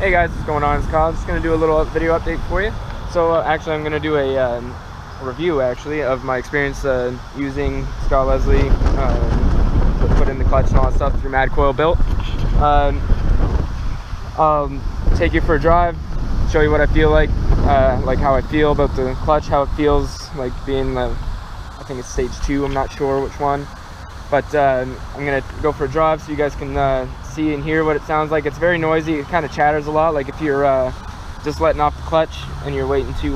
Hey guys, what's going on? It's Kyle. I'm just going to do a little video update for you. So actually I'm going to do a review actually of my experience using Scott Leslie to put in the clutch and all that stuff through MadCoil built. I'll take you for a drive, show you what I feel like how I feel about the clutch, how it feels like being I think it's stage 2, I'm not sure which one. But I'm going to go for a drive so you guys can see and hear what it sounds like. It's very noisy. It kind of chatters a lot. Like if you're just letting off the clutch and you're waiting to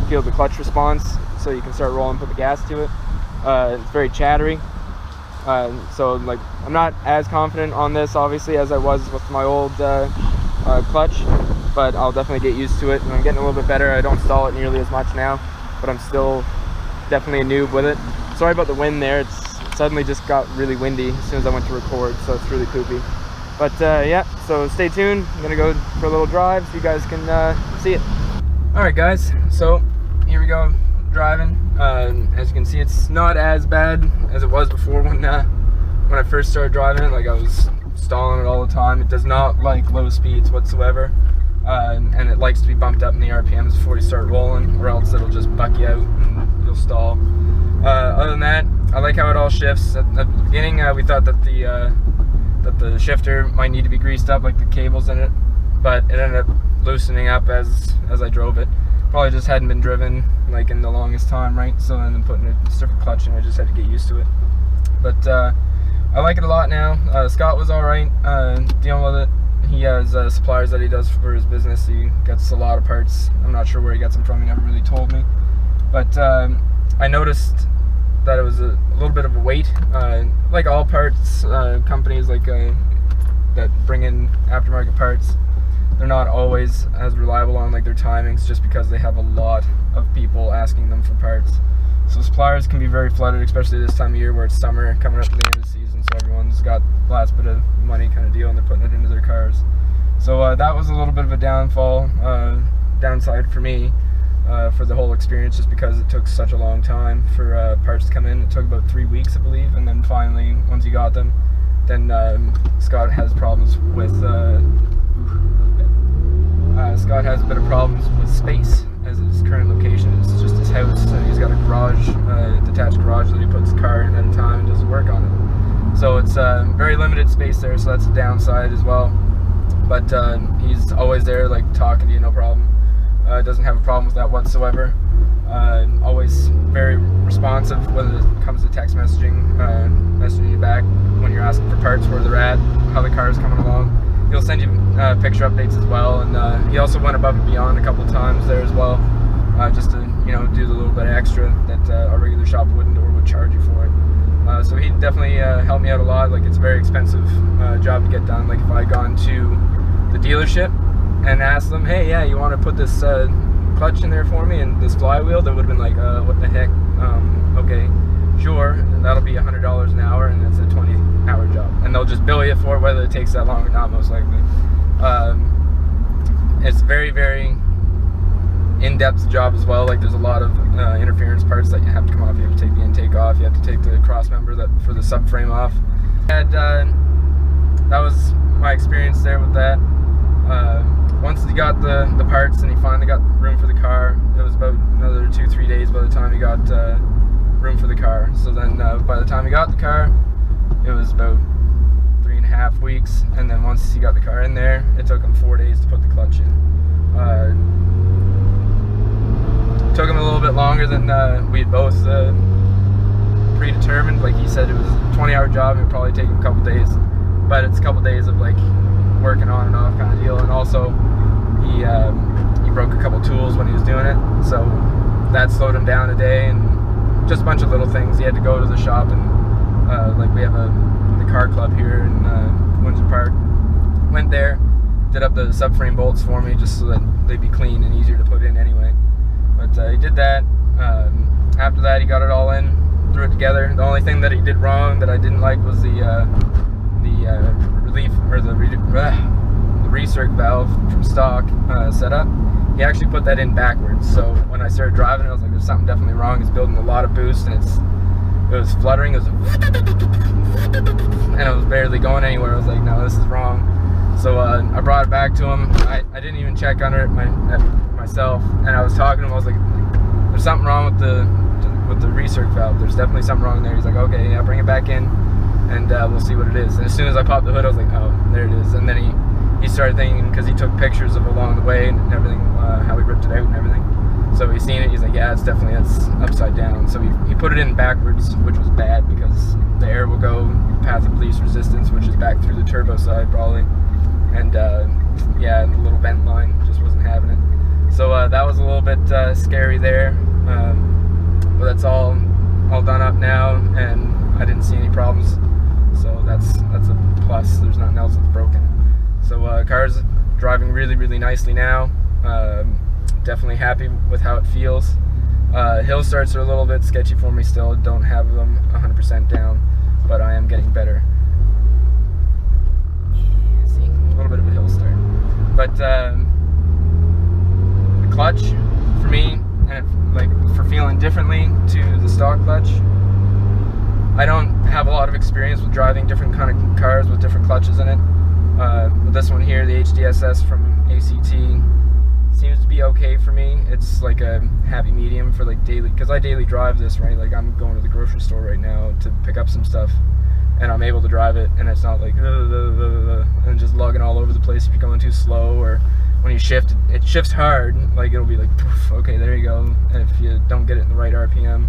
feel the clutch response so you can start rolling, put the gas to it. It's very chattery. So like I'm not as confident on this obviously as I was with my old clutch, but I'll definitely get used to it. And I'm getting a little bit better. I don't stall it nearly as much now, but I'm still definitely a noob with it. Sorry about the wind there. It suddenly just got really windy as soon as I went to record, so it's really poopy. But yeah, so stay tuned. I'm gonna go for a little drive so you guys can see it. All right guys, so here we go, driving. As you can see, it's not as bad as it was before when I first started driving it. Like I was stalling it all the time. It does not like low speeds whatsoever, and it likes to be bumped up in the RPMs before you start rolling, or else it'll just buck you out and you'll stall. Other than that, I like how it all shifts. At the beginning, we thought that the shifter might need to be greased up, like the cables in it, but it ended up loosening up as I drove it. Probably just hadn't been driven like in the longest time, right? So then putting a different clutch in, I just had to get used to it. But I like it a lot now. Scott was all right dealing with it. He has suppliers that he does for his business. He gets a lot of parts. I'm not sure where he gets them from. He never really told me. But I noticed that it was a little bit of a wait. Like all parts companies that bring in aftermarket parts, they're not always as reliable on like their timings, just because they have a lot of people asking them for parts. So suppliers can be very flooded, especially this time of year where it's summer coming up to the end of the season, so everyone's got the last bit of money kind of deal and they're putting it into their cars. So that was a little bit of a downside for me. For the whole experience, just because it took such a long time for parts to come in. It took about 3 weeks, I believe, and then finally, once he got them, then Scott has problems with Scott has a bit of problems with space, as his current location is just his house, and he's got a garage, detached garage that he puts his car in at a time and does work on it. So it's very limited space there, so that's a downside as well. But he's always there, like talking to you, no problem. Doesn't have a problem with that whatsoever. Always very responsive whether it comes to text messaging, messaging you back when you're asking for parts, where they're at, how the car is coming along. He'll send you picture updates as well, and he also went above and beyond a couple of times there as well, just to do the little bit extra that a regular shop wouldn't or would charge you for it. So he definitely helped me out a lot. Like it's a very expensive job to get done. Like if I had gone to the dealership and asked them, hey, yeah, you want to put this clutch in there for me and this flywheel, they would have been like, what the heck? Okay, sure, and that'll be $100 an hour, and that's a 20-hour job, and they'll just bill you for it, whether it takes that long or not, most likely. It's very, very in-depth job as well. Like there's a lot of interference parts that you have to come off. You have to take the intake off. You have to take the cross member for the subframe off. And that was my experience there with that. Once he got the parts and he finally got room for the car, it was about another 2-3 days by the time he got room for the car. So then by the time he got the car, it was about 3.5 weeks, and then once he got the car in there, it took him 4 days to put the clutch in. Took him a little bit longer than we had both predetermined. Like he said, it was a 20-hour job. It would probably take him a couple days, but it's a couple days of like working on and off kind of deal. And also he broke a couple tools when he was doing it, so that slowed him down a day, and just a bunch of little things. He had to go to the shop, and like we have the car club here in Windsor Park. Went there, did up the subframe bolts for me just so that they'd be clean and easier to put in anyway. But he did that. After that, he got it all in, threw it together. The only thing that he did wrong that I didn't like was the relief, or the recirc valve from stock setup. He actually put that in backwards. So when I started driving, I was like, "There's something definitely wrong." It's building a lot of boost, and it was fluttering. It was, and it was barely going anywhere. I was like, "No, this is wrong." So I brought it back to him. I didn't even check under it myself, and I was talking to him. I was like, there's something wrong with the recirc valve. There's definitely something wrong there. He's like, okay, yeah, bring it back in, and we'll see what it is. And as soon as I popped the hood, I was like, oh, there it is. And then he started thinking, because he took pictures of along the way and everything, how he ripped it out and everything. So he's seen it. He's like, yeah, it's upside down. So he put it in backwards, which was bad because the air will go path of least resistance, which is back through the turbo side probably. And yeah, the little vent line just wasn't having it. So that was a little bit scary there. But that's all done up now, and I didn't see any problems. So that's a plus. There's nothing else that's broken. So car's driving really nicely now. Definitely happy with how it feels. Hill starts are a little bit sketchy for me still. Don't have them 100% down, but I am getting better. See, a little bit of a hill start. But the clutch, for me, and like for feeling differently to the stock clutch, I don't have a lot of experience with driving different kind of cars with different clutches in it. But this one here, the HDSS from ACT, seems to be okay for me. It's like a happy medium for like daily, because I daily drive this, right? Like I'm going to the grocery store right now to pick up some stuff, and I'm able to drive it, and it's not like and just lugging all over the place if you're going too slow, or when you shift, it shifts hard, like it'll be like, poof, okay, there you go. And if you don't get it in the right RPM,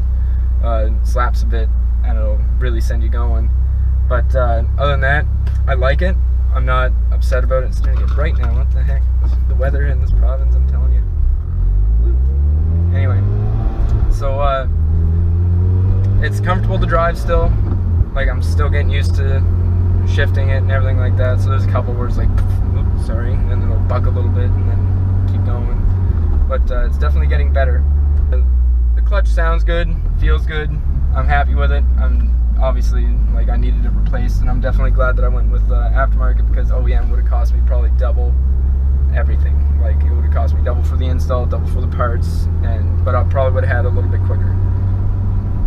it slaps a bit, and it'll really send you going. But other than that, I like it. I'm not upset about it. It's starting to get bright now. What the heck? The weather in this province, I'm telling you. Woo. Anyway, so it's comfortable to drive still. Like I'm still getting used to shifting it and everything like that. So there's a couple words like, oops, sorry, and then it'll buck a little bit and then keep going. But it's definitely getting better. The clutch sounds good, feels good. I'm happy with it. I'm obviously, like, I needed it replaced, and I'm definitely glad that I went with aftermarket, because OEM would have cost me probably double everything. Like, it would have cost me double for the install, double for the parts, but I probably would have had it a little bit quicker.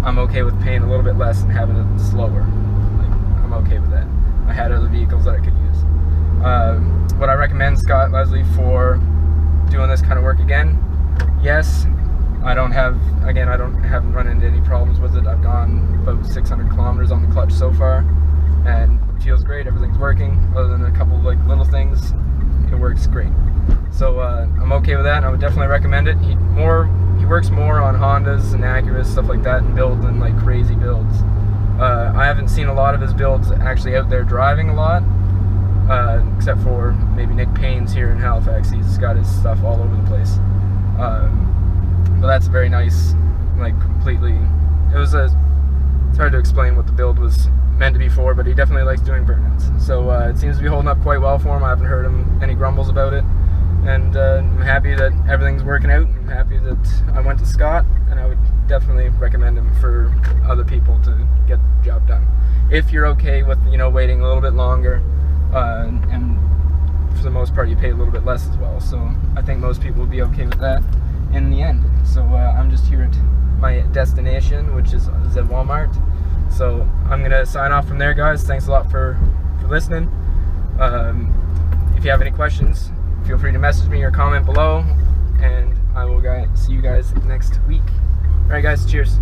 I'm okay with paying a little bit less and having it slower. Like, I'm okay with that. I had other vehicles that I could use. Would I recommend Scott Leslie for doing this kind of work again? Yes. I haven't run into any problems with it. I've gone about 600 kilometers on the clutch so far, and it feels great. Everything's working, other than a couple of like little things. It works great. So I'm okay with that, and I would definitely recommend it. He works more on Hondas and Acuras, stuff like that, and builds than like crazy builds. I haven't seen a lot of his builds actually out there driving a lot, except for maybe Nick Payne's here in Halifax. He's got his stuff all over the place. But that's very nice, like completely, it's hard to explain what the build was meant to be for, but he definitely likes doing burnouts. So it seems to be holding up quite well for him. I haven't heard any grumbles about it, and I'm happy that everything's working out. I'm happy that I went to Scott, and I would definitely recommend him for other people to get the job done. If you're okay with, waiting a little bit longer, and for the most part you pay a little bit less as well. So I think most people would be okay with that in the end. So I'm just here at my destination, which is at Walmart. So I'm gonna sign off from there, guys. Thanks a lot for listening. If you have any questions, feel free to message me or comment below, and I will see you guys next week. All right, guys, cheers.